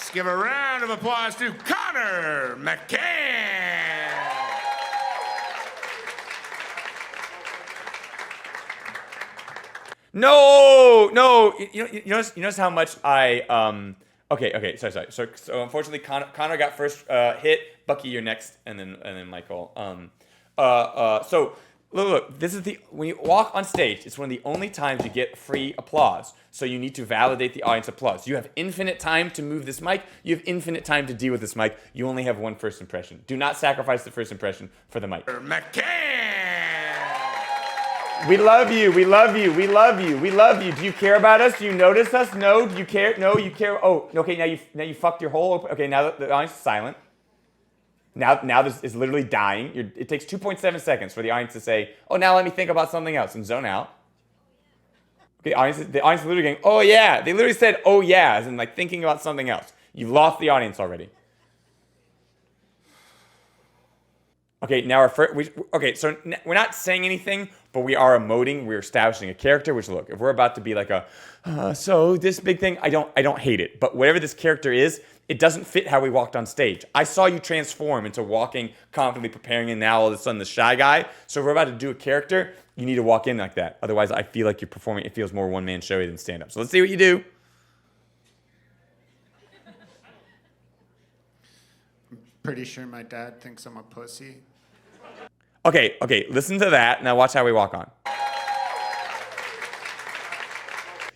Let's give a round of applause to Connor McCann. No. You notice how much Okay. Sorry. So unfortunately, Connor got first hit. Bucky, you're next, and then Michael. So look. This is when you walk on stage. It's one of the only times you get free applause. So you need to validate the audience applause. You have infinite time to move this mic. You have infinite time to deal with this mic. You only have one first impression. Do not sacrifice the first impression for the mic. McCann. We love you. Do you care about us? Do you notice us? No. Do you care? No, you care. Oh, okay. Now you fucked your whole. Okay, now the audience is silent. Now this is literally dying. It takes 2.7 seconds for the audience to say, "Oh, now let me think about something else," and zone out. Okay, the audience is literally going, "Oh yeah." They literally said, "Oh yeah," as in like thinking about something else. You've lost the audience already. Okay, now so we're not saying anything, but we are emoting. We're establishing a character. Which, look, if we're about to be like so this big thing, I don't hate it. But whatever this character is, it doesn't fit how we walked on stage. I saw you transform into walking confidently, preparing, and now all of a sudden the shy guy. So if we're about to do a character, you need to walk in like that. Otherwise, I feel like you're performing. It feels more one-man showy than stand-up. So let's see what you do. Pretty sure my dad thinks I'm a pussy. Okay, listen to that. Now watch how we walk on.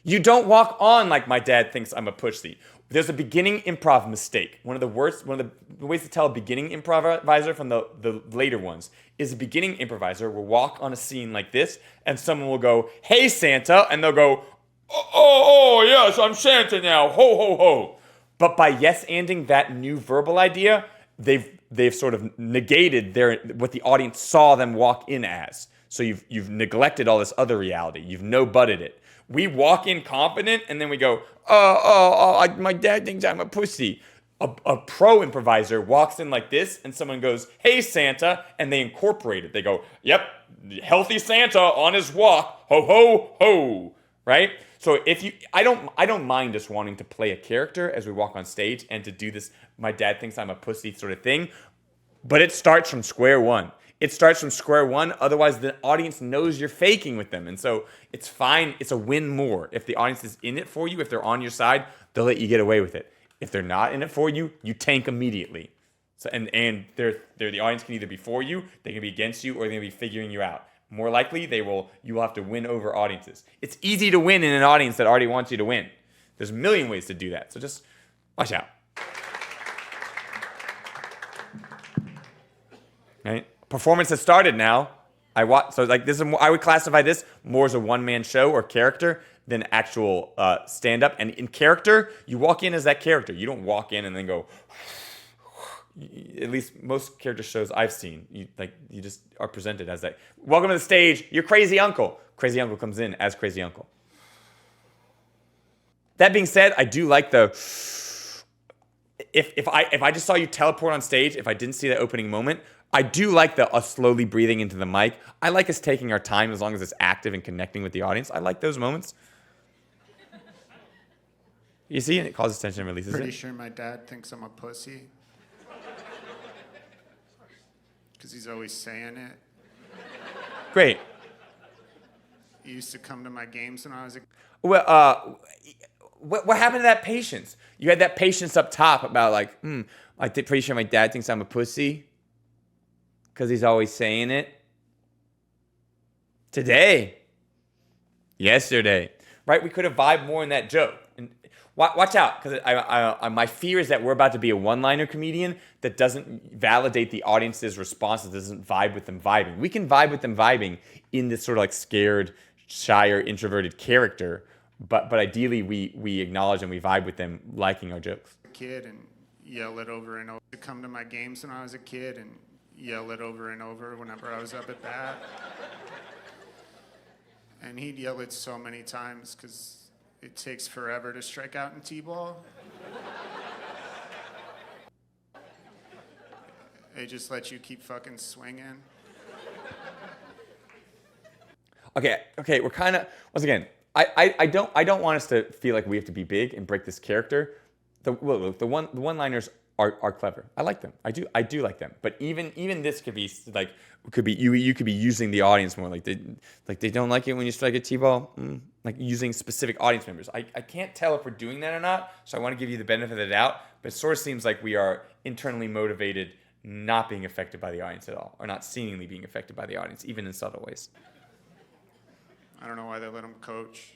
You don't walk on like my dad thinks I'm a pussy. There's a beginning improv mistake. One of the ways to tell a beginning improviser from the later ones is a beginning improviser will walk on a scene like this, and someone will go, "Hey, Santa," and they'll go, oh, yes, I'm Santa now, ho, ho, ho. But by yes-anding that new verbal idea, they've sort of negated what the audience saw them walk in as. So you've neglected all this other reality. You've no-butted it. We walk in confident, and then we go, my dad thinks I'm a pussy. A pro improviser walks in like this, and someone goes, "Hey, Santa," and they incorporate it. They go, "Yep, healthy Santa on his walk, ho, ho, ho," right? So I don't mind us wanting to play a character as we walk on stage and to do this "my dad thinks I'm a pussy" sort of thing, but it starts from square one. Otherwise the audience knows you're faking with them. And so it's fine. It's a win more. If the audience is in it for you, if they're on your side, they'll let you get away with it. If they're not in it for you, you tank immediately. So and the audience can either be for you, they can be against you, or they're going to be figuring you out. More likely, you will have to win over audiences. It's easy to win in an audience that already wants you to win. There's a million ways to do that. So just watch out. Right? Performance has started now. I would classify this more as a one-man show or character than actual stand-up. And in character, you walk in as that character. You don't walk in and then go. At least most character shows I've seen, you just are presented as that. Welcome to the stage, your crazy uncle. Crazy uncle comes in as crazy uncle. That being said, I do like the. If I just saw you teleport on stage, if I didn't see that opening moment, I do like us slowly breathing into the mic. I like us taking our time as long as it's active and connecting with the audience. I like those moments. You see, and it causes tension and releases Pretty it. sure my dad thinks I'm a pussy. Because he's always saying it. Great. He used to come to my games when I was a... Well, what happened to that patience? You had that patience up top about I'm pretty sure my dad thinks I'm a pussy. Because he's always saying it. Today. Yesterday. Right? We could have vibed more in that joke. And watch out, because my fear is that we're about to be a one-liner comedian that doesn't validate the audience's response, that doesn't vibe with them vibing. We can vibe with them vibing in this sort of like scared, shy, or introverted character, but ideally we acknowledge and we vibe with them liking our jokes. Kid and yell it over and over. Come to my games when I was a kid and yell it over and over whenever I was up at bat. And he'd yell it so many times because it takes forever to strike out in T-ball. They just let you keep fucking swinging. Okay, we're kind of, once again, I don't want us to feel like we have to be big and break this character. The one-liners are clever. I like them. I do like them. But even this could be like you could be using the audience more. Like they don't like it when you strike a T-ball. Like using specific audience members. I can't tell if we're doing that or not. So I want to give you the benefit of the doubt. But it sort of seems like we are internally motivated, not being affected by the audience at all, or not seemingly being affected by the audience, even in subtle ways. I don't know why they let him coach.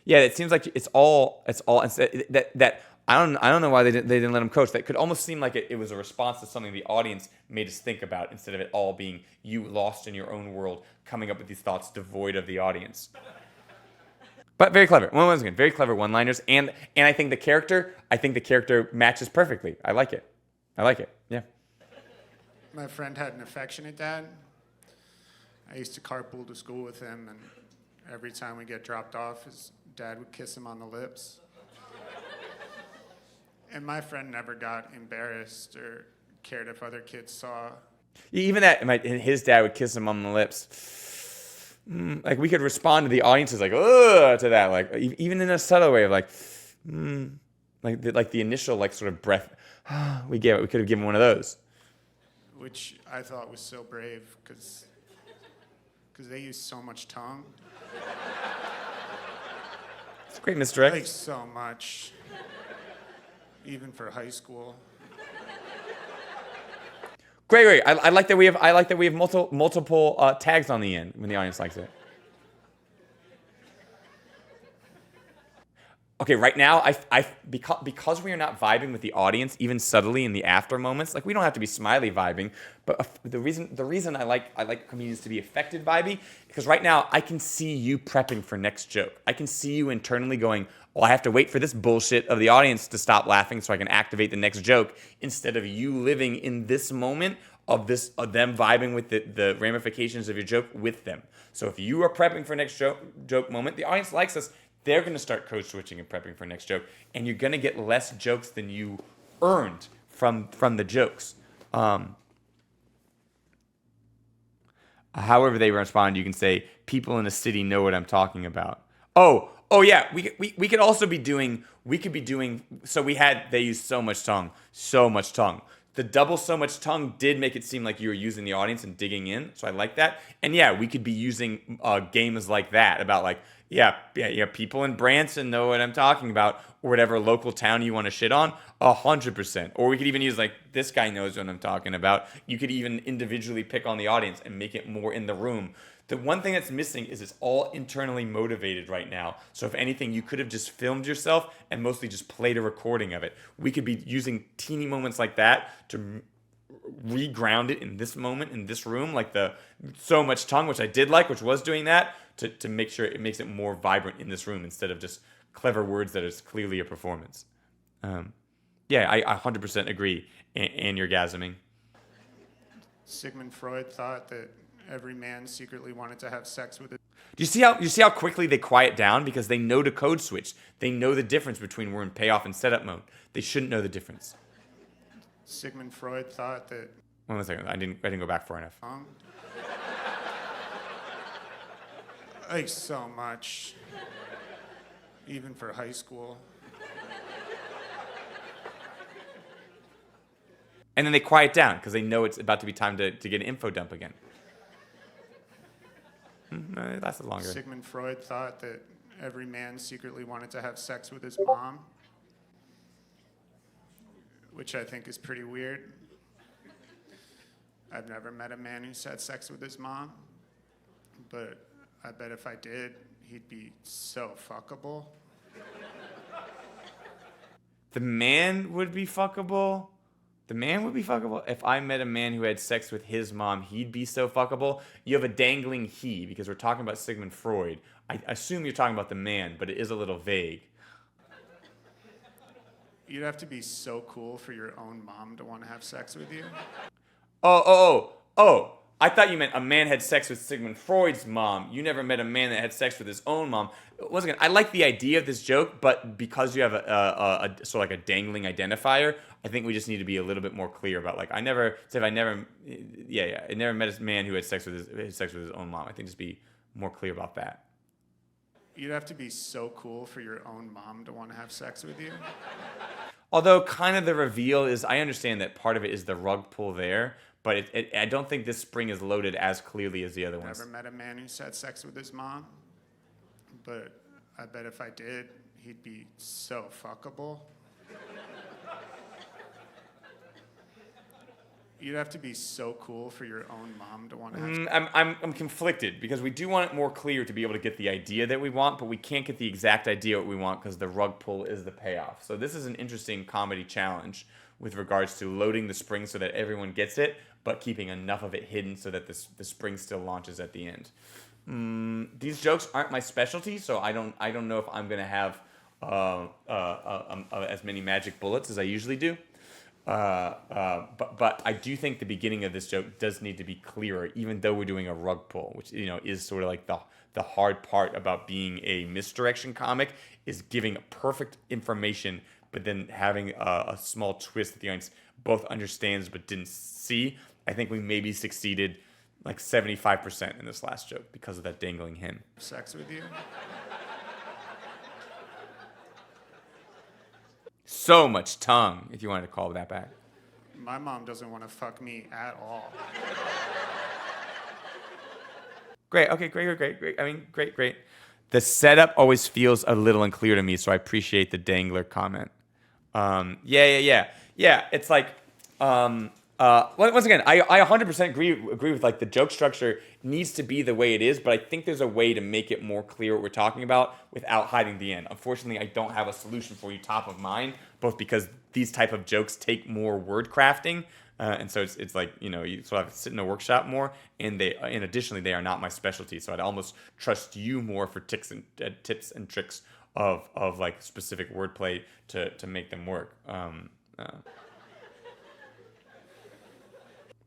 Yeah, it seems like it's all that I don't know why they didn't let him coach. That could almost seem like it was a response to something the audience made us think about, instead of it all being you lost in your own world, coming up with these thoughts devoid of the audience. But very clever. Once again, very clever one-liners, and I think the character matches perfectly. I like it. Yeah. My friend had an affectionate dad. I used to carpool to school with him, and every time we get dropped off, his dad would kiss him on the lips. And my friend never got embarrassed or cared if other kids saw. Even that, his dad would kiss him on the lips. Like we could respond to the audiences like, ugh, to that, like even in a subtle way of like, like the initial like sort of breath we gave it. We could have given one of those. Which I thought was so brave, because they use so much tongue. It's a great misdirect. Like so much. Even for high school. Great. I like that we have multiple tags on the end when the audience likes it. Okay, right now, because we are not vibing with the audience, even subtly in the after moments, like we don't have to be smiley vibing, but the reason I like comedians to be affected vibey, because right now I can see you prepping for next joke. I can see you internally going, well, I have to wait for this bullshit of the audience to stop laughing so I can activate the next joke, instead of you living in this moment of them vibing with the ramifications of your joke with them. So if you are prepping for next joke moment, the audience likes us. They're going to start code switching and prepping for next joke, and you're going to get less jokes than you earned from the jokes. However they respond, you can say, people in a city know what I'm talking about. Oh yeah, we could also be doing, so they used so much tongue. The double so much tongue did make it seem like you were using the audience and digging in, so I like that. And yeah, we could be using games like that about like, yeah, people in Branson know what I'm talking about, or whatever local town you want to shit on, 100%. Or we could even use like, this guy knows what I'm talking about. You could even individually pick on the audience and make it more in the room. The one thing that's missing is it's all internally motivated right now. So if anything, you could have just filmed yourself and mostly just played a recording of it. We could be using teeny moments like that to reground it in this moment, in this room, like the so much tongue, which I did like, which was doing that, to make sure it makes it more vibrant in this room instead of just clever words that is clearly a performance. Yeah, I 100% agree. And you're gasming. Sigmund Freud thought that every man secretly wanted to have sex with it. Do you see how quickly they quiet down, because they know to code switch. They know the difference between we're in payoff and setup mode. They shouldn't know the difference. Sigmund Freud thought that. One second, I didn't go back far enough. Like so much. Even for high school. And then they quiet down because they know it's about to be time to get an info dump again. It lasted longer. Sigmund Freud thought that every man secretly wanted to have sex with his mom, which I think is pretty weird. I've never met a man who's had sex with his mom, but I bet if I did, he'd be so fuckable. The man would be fuckable? The man would be fuckable? If I met a man who had sex with his mom, he'd be so fuckable? You have a dangling he, because we're talking about Sigmund Freud. I assume you're talking about the man, but it is a little vague. You'd have to be so cool for your own mom to want to have sex with you. Oh. I thought you meant a man had sex with Sigmund Freud's mom. You never met a man that had sex with his own mom. Once again, I like the idea of this joke, but because you have a sort of like a dangling identifier, I think we just need to be a little bit more clear about like I never met a man who had sex with his own mom. I think just be more clear about that. You'd have to be so cool for your own mom to want to have sex with you. Although kind of the reveal is, I understand that part of it is the rug pull there, but I don't think this spring is loaded as clearly as the other ones. Never met a man who's had sex with his mom, but I bet if I did, he'd be so fuckable. You'd have to be so cool for your own mom to want to have I'm conflicted because we do want it more clear to be able to get the idea that we want, but we can't get the exact idea what we want because the rug pull is the payoff. So this is an interesting comedy challenge with regards to loading the spring so that everyone gets it, but keeping enough of it hidden so that the spring still launches at the end. These jokes aren't my specialty, so I don't know if I'm gonna have as many magic bullets as I usually do. But I do think the beginning of this joke does need to be clearer, even though we're doing a rug pull, which is sort of like the hard part about being a misdirection comic is giving perfect information, but then having a small twist that the audience both understands but didn't see. I think we maybe succeeded like 75% in this last joke because of that dangling hen. sex with you. So much tongue, if you wanted to call that back. My mom doesn't want to fuck me at all. Great. Okay, great. I mean, great. The setup always feels a little unclear to me, so I appreciate the dangler comment. Yeah. It's like, once again, I 100% agree with like the joke structure needs to be the way it is, but I think there's a way to make it more clear what we're talking about without hiding the end. Unfortunately, I don't have a solution for you top of mind, both because these type of jokes take more word crafting, and so it's like you sort of have to sit in a workshop more, and additionally they are not my specialty, so I'd almost trust you more for tips and tricks of like specific wordplay to make them work.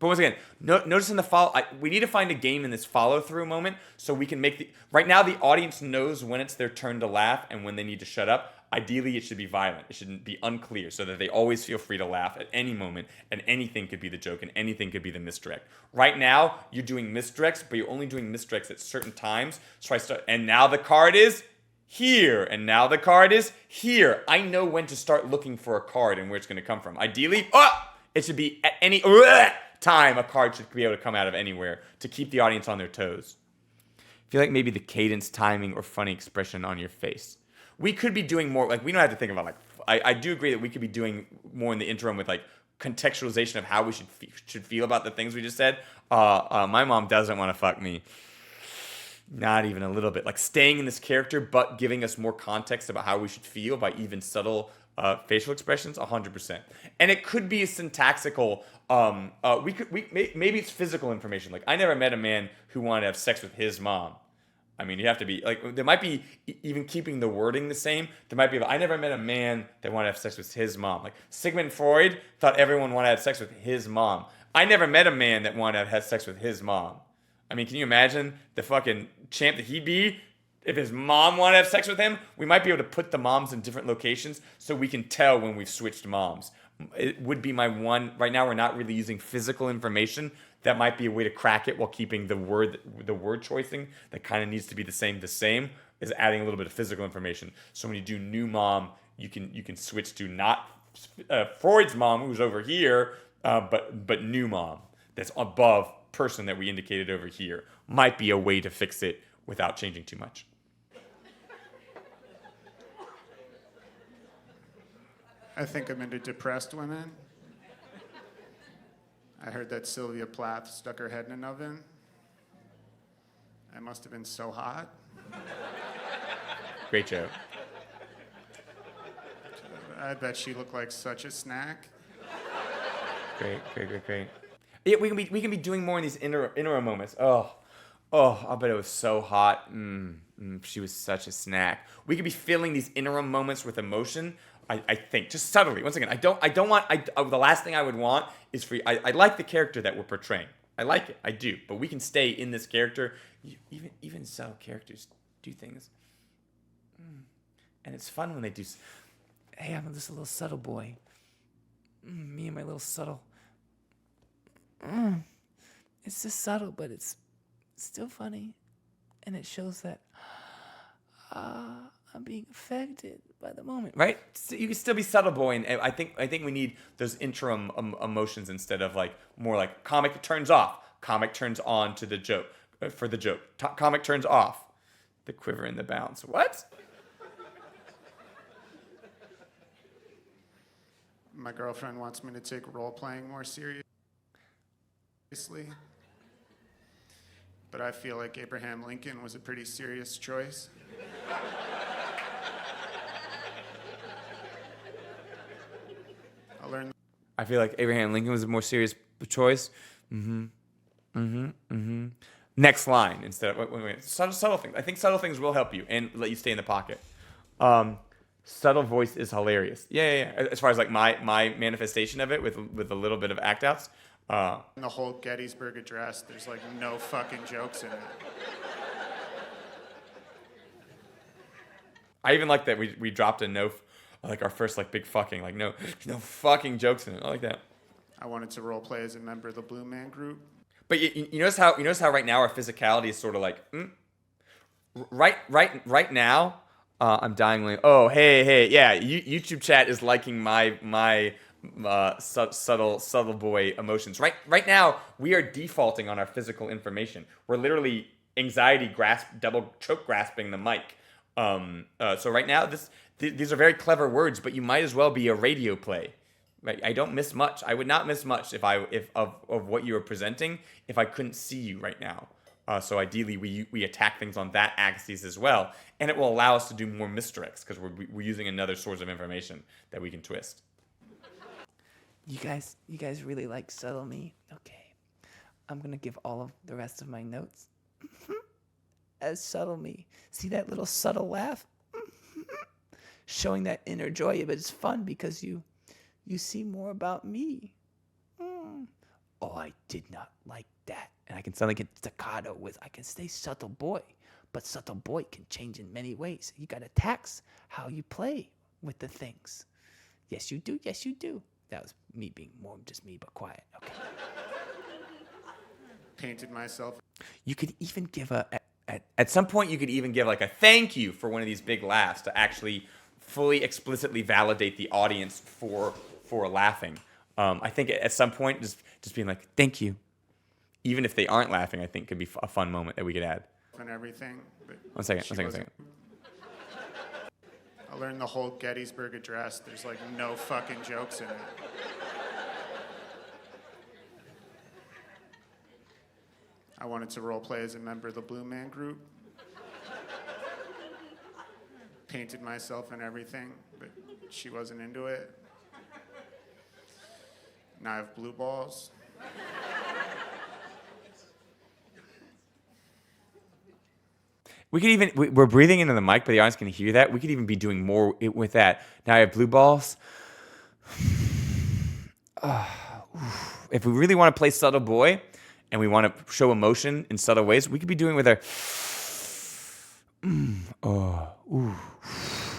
But once again, notice in the follow, we need to find a game in this follow-through moment so we can make right now the audience knows when it's their turn to laugh and when they need to shut up. Ideally, it should be violent. It shouldn't be unclear so that they always feel free to laugh at any moment, and anything could be the joke and anything could be the misdirect. Right now, you're doing misdirects, but you're only doing misdirects at certain times. So and now the card is here, and now the card is here. I know when to start looking for a card and where it's going to come from. Ideally, it should be at any time a card should be able to come out of anywhere to keep the audience on their toes. I feel like maybe the cadence, timing, or funny expression on your face. We could be doing more, like we don't have to think about I do agree that we could be doing more in the interim with like contextualization of how we should feel about the things we just said. My mom doesn't want to fuck me. Not even a little bit. Like staying in this character, but giving us more context about how we should feel by even subtle facial expressions, 100%. And it could be a syntactical. Maybe it's physical information. Like I never met a man who wanted to have sex with his mom. I mean, you have to be like there might be even keeping the wording the same. There might be. I never met a man that wanted to have sex with his mom. Like Sigmund Freud thought everyone wanted to have sex with his mom. I never met a man that wanted to have sex with his mom. I mean, can you imagine the fucking champ that he'd be if his mom wanted to have sex with him? We might be able to put the moms in different locations so we can tell when we've switched moms. It would be my one. Right now, we're not really using physical information. That might be a way to crack it while keeping the word choicing that kind of needs to be the same is adding a little bit of physical information. So when you do new mom, you can switch to not Freud's mom who's over here, but new mom that's above person that we indicated over here. Might be a way to fix it without changing too much. I think I'm into depressed women. I heard that Sylvia Plath stuck her head in an oven. That must have been so hot. Great joke. I bet she looked like such a snack. Great. Yeah, we can be doing more in these interim moments. Oh, I bet it was so hot. She was such a snack. We could be filling these interim moments with emotion. I think just subtly. Once again, I don't want. The last thing I would want is for. I like the character that we're portraying. I like it. I do. But we can stay in this character. Even subtle characters do things, and it's fun when they do. Hey, I'm just a little subtle boy. Me and my little subtle. It's just subtle, but it's still funny, and it shows that I'm being affected by the moment, right? So you can still be subtle boy, and I think we need those interim emotions instead of like more like comic turns off, comic turns on to the joke for the joke, comic turns off, the quiver and the bounce. What? My girlfriend wants me to take role playing more seriously, but I feel like Abraham Lincoln was a pretty serious choice. I feel like Abraham Lincoln was a more serious choice. Next line instead of wait. Subtle things. I think subtle things will help you and let you stay in the pocket. Subtle voice is hilarious. Yeah. As far as like my manifestation of it with a little bit of act outs. In the whole Gettysburg Address, there's like no fucking jokes in it. I even like that we dropped a no, like our first like big fucking, like no fucking jokes in it. I like that. I wanted to role play as a member of the Blue Man Group. But you notice how right now our physicality is sort of like right now. I'm dying. Like, oh hey yeah. YouTube chat is liking my subtle boy emotions. Right now we are defaulting on our physical information. We're literally anxiety double choke grasping the mic. So right now these are very clever words, but you might as well be a radio play. Right? I don't miss much. I would not miss much if of what you were presenting if I couldn't see you right now. So ideally, we attack things on that axis as well, and it will allow us to do more misdirects because we're using another source of information that we can twist. You guys really like subtle me? Okay. I'm gonna give all of the rest of my notes as subtle me. See that little subtle laugh? Showing that inner joy, but it's fun because you see more about me. Oh, I did not like that. And I can suddenly get staccato I can stay subtle boy, but subtle boy can change in many ways. You gotta tax how you play with the things. Yes, you do. That was me being more just me, but quiet. Okay. Painted myself. You could even give at some point you could even give like a thank you for one of these big laughs to actually fully explicitly validate the audience for laughing. I think at some point just being like thank you, even if they aren't laughing, I think could be a fun moment that we could add. And everything. One second. I learned the whole Gettysburg Address. There's like no fucking jokes in it. I wanted to role play as a member of the Blue Man Group. Painted myself and everything, but she wasn't into it. Now I have blue balls. We could even, we're breathing into the mic, but the audience can hear that. We could even be doing more with that. Now I have blue balls. If we really want to play subtle boy and we want to show emotion in subtle ways, we could be doing with our, we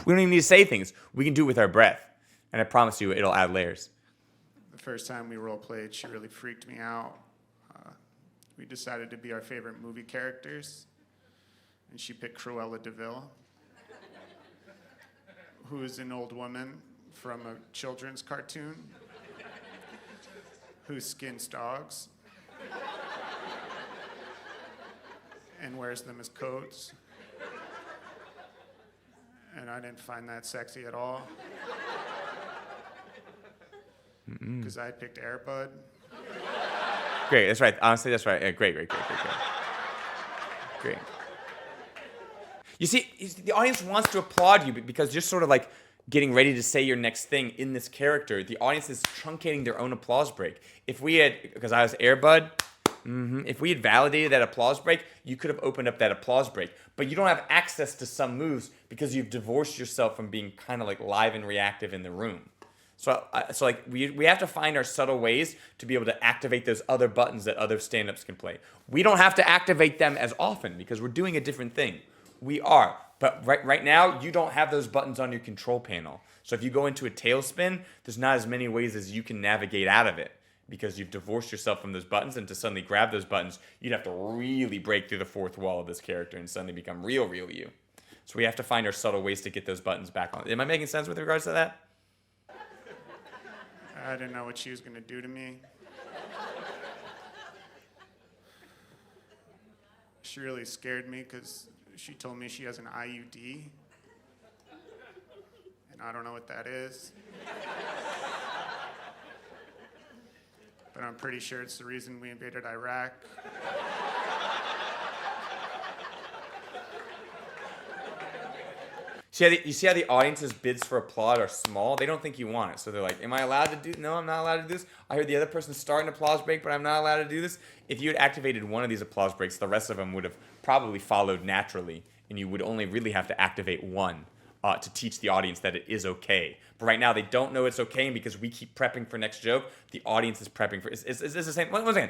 don't even need to say things. We can do it with our breath. And I promise you, it'll add layers. The first time we role played, she really freaked me out. We decided to be our favorite movie characters. And she picked Cruella de Vil, who is an old woman from a children's cartoon who skins dogs and wears them as coats. And I didn't find that sexy at all. Because I picked Air Bud. Great, that's right. Honestly, that's right. Yeah, great. You see, the audience wants to applaud you because you're sort of like getting ready to say your next thing in this character. The audience is truncating their own applause break. If we had, because I was Air Bud, if we had validated that applause break, you could have opened up that applause break. But you don't have access to some moves because you've divorced yourself from being kind of like live and reactive in the room. So like we have to find our subtle ways to be able to activate those other buttons that other stand-ups can play. We don't have to activate them as often because we're doing a different thing. We are. But right now, you don't have those buttons on your control panel. So if you go into a tailspin, there's not as many ways as you can navigate out of it because you've divorced yourself from those buttons. And to suddenly grab those buttons, you'd have to really break through the fourth wall of this character and suddenly become real you. So we have to find our subtle ways to get those buttons back on. Am I making sense with regards to that? I didn't know what she was going to do to me. She really scared me because she told me she has an IUD. And I don't know what that is. But I'm pretty sure it's the reason we invaded Iraq. You see how the audience's bids for applause are small? They don't think you want it. So they're like, am I allowed to do? No, I'm not allowed to do this. I heard the other person start an applause break, but I'm not allowed to do this. If you had activated one of these applause breaks, the rest of them would have probably followed naturally, and you would only really have to activate one to teach the audience that it is okay. But right now, they don't know it's okay, and because we keep prepping for next joke, the audience is prepping for. Is this the same? Once again,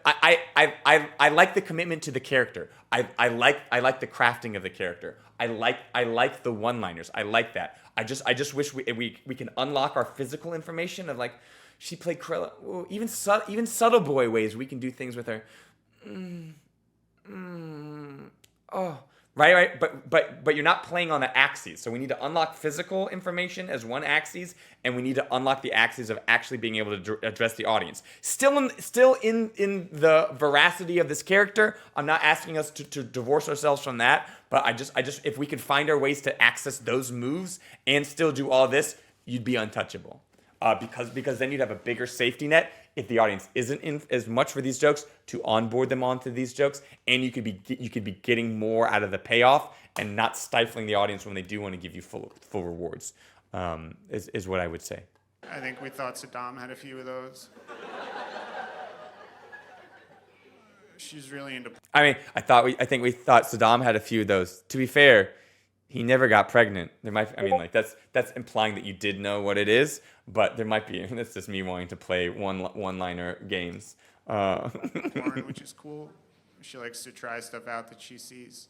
I like the commitment to the character. I like the crafting of the character. I like the one-liners. I like that. I just wish we can unlock our physical information of like, she played Cruella. Ooh, even subtle boy ways we can do things with her. Oh. Right, but you're not playing on the axes. So we need to unlock physical information as one axis, and we need to unlock the axis of actually being able to address the audience. Still in the veracity of this character. I'm not asking us to divorce ourselves from that, but I just if we could find our ways to access those moves and still do all this, you'd be untouchable. Because then you'd have a bigger safety net if the audience isn't in as much for these jokes to onboard them onto these jokes, and you could be getting more out of the payoff and not stifling the audience when they do want to give you full rewards. Is what I would say. I think we thought Saddam had a few of those. She's really into. I think we thought Saddam had a few of those. To be fair, he never got pregnant. That's implying that you did know what it is, but there might be. That's just me wanting to play one-liner games. Porn, which is cool. She likes to try stuff out that she sees.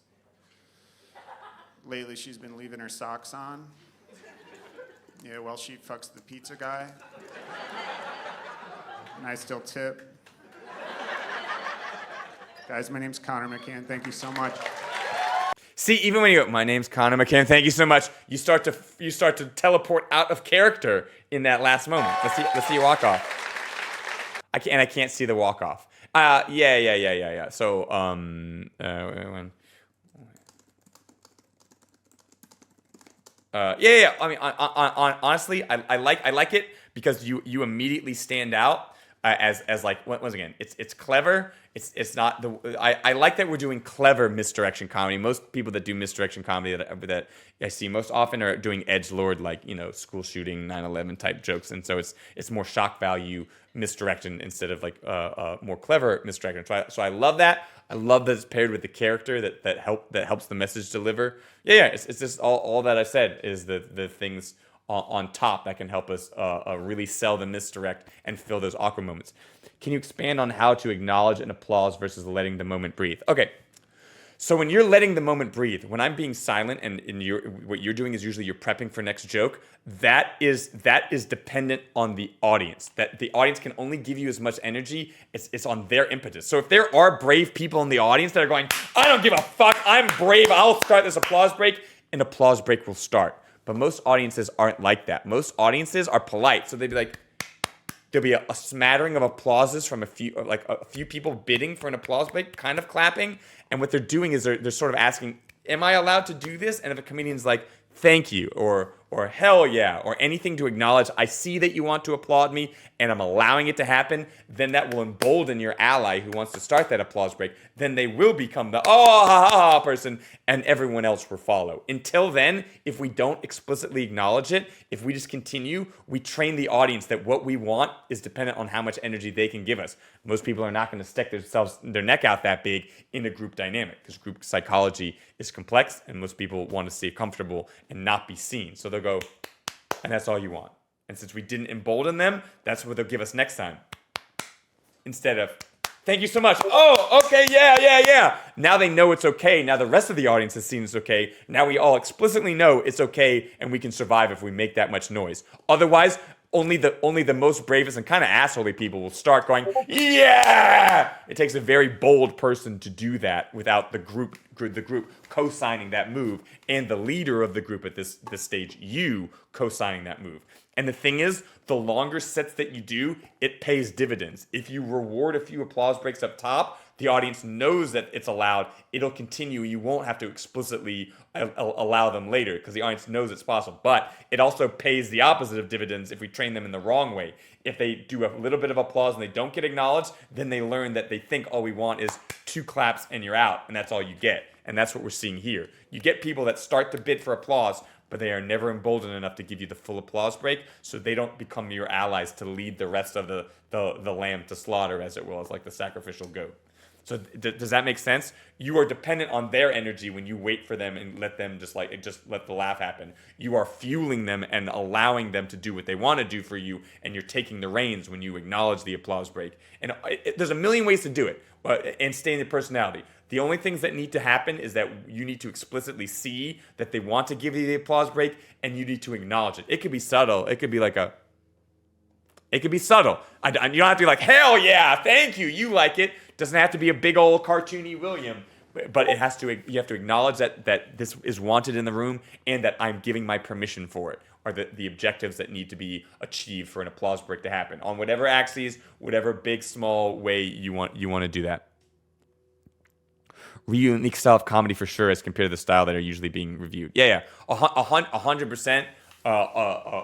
Lately, she's been leaving her socks on. Yeah, while she fucks the pizza guy. And I still tip. Guys, my name's Connor McCann. Thank you so much. See, even when you go, my name's Connor McCann, thank you so much, you start to teleport out of character in that last moment. Let's see you walk off. I can't see the walk off. Yeah. So when. Yeah. I mean, honestly, I like it because you immediately stand out as like, once again, it's clever. It's not the. I like that we're doing clever misdirection comedy. Most people that do misdirection comedy that I see most often are doing edgelord, like, school shooting, 9/11 type jokes, and so it's more shock value misdirection instead of like more clever misdirection. So I love that. I love that it's paired with the character that helps the message deliver. Yeah. It's just all that I said is the things on top that can help us really sell the misdirect and fill those awkward moments. Can you expand on how to acknowledge an applause versus letting the moment breathe? Okay, so when you're letting the moment breathe, when I'm being silent and what you're doing is usually you're prepping for next joke, that is dependent on the audience. That the audience can only give you as much energy. It's on their impetus. So if there are brave people in the audience that are going, I don't give a fuck, I'm brave, I'll start this applause break, an applause break will start. But most audiences aren't like that. Most audiences are polite. So they'd be like, there'll be a smattering of applauses from a few people bidding for an applause break, kind of clapping. And what they're doing is they're sort of asking, am I allowed to do this? And if a comedian's like, thank you, or hell yeah, or anything to acknowledge, I see that you want to applaud me and I'm allowing it to happen, then that will embolden your ally who wants to start that applause break. Then they will become the oh ha ha ha person and everyone else will follow. Until then, if we don't explicitly acknowledge it, if we just continue, we train the audience that what we want is dependent on how much energy they can give us. Most people are not going to stick their neck out that big in a group dynamic because group psychology is complex and most people want to stay comfortable and not be seen. So they'll go, and that's all you want. And since we didn't embolden them, that's what they'll give us next time. Instead of, thank you so much. Oh, okay, yeah. Now they know it's okay. Now the rest of the audience has seen it's okay. Now we all explicitly know it's okay and we can survive if we make that much noise. Otherwise, Only the most bravest and kind of assholey people will start going, yeah! It takes a very bold person to do that without the group co-signing that move, and the leader of the group at this stage, you, co-signing that move. And the thing is, the longer sets that you do, it pays dividends. If you reward a few applause breaks up top, the audience knows that it's allowed. It'll continue. You won't have to explicitly allow them later because the audience knows it's possible. But it also pays the opposite of dividends if we train them in the wrong way. If they do a little bit of applause and they don't get acknowledged, then they learn that they think all we want is 2 claps and you're out, and that's all you get. And that's what we're seeing here. You get people that start to bid for applause, but they are never emboldened enough to give you the full applause break, so they don't become your allies to lead the rest of the lamb to slaughter, as it will, as like the sacrificial goat. So does that make sense? You are dependent on their energy when you wait for them and let them just let the laugh happen. You are fueling them and allowing them to do what they want to do for you, and you're taking the reins when you acknowledge the applause break. And there's a million ways to do it, and stay in the personality. The only things that need to happen is that you need to explicitly see that they want to give you the applause break, and you need to acknowledge it. It could be subtle. It could be like it could be subtle. You don't have to be like, hell yeah, thank you, you like it. Doesn't have to be a big old cartoony William, but you have to acknowledge that this is wanted in the room and that I'm giving my permission for it, are the objectives that need to be achieved for an applause break to happen on whatever axes, whatever big, small way you want to do that. Unique style of comedy for sure as compared to the style that are usually being reviewed. Yeah, 100%.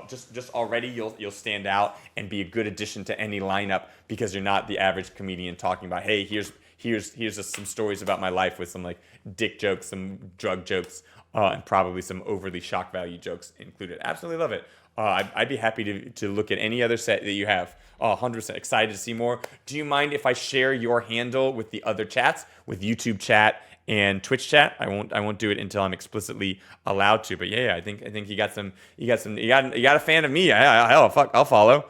Just already you'll stand out and be a good addition to any lineup because you're not the average comedian talking about, hey, here's just some stories about my life with some like dick jokes, some drug jokes, and probably some overly shock value jokes included. Absolutely love it. I'd be happy to look at any other set that you have. 100% excited to see more. Do you mind if I share your handle with the other chats, with YouTube chat and Twitch chat? I won't do it until I'm explicitly allowed to. But yeah, I think you got a fan of me. I'll follow.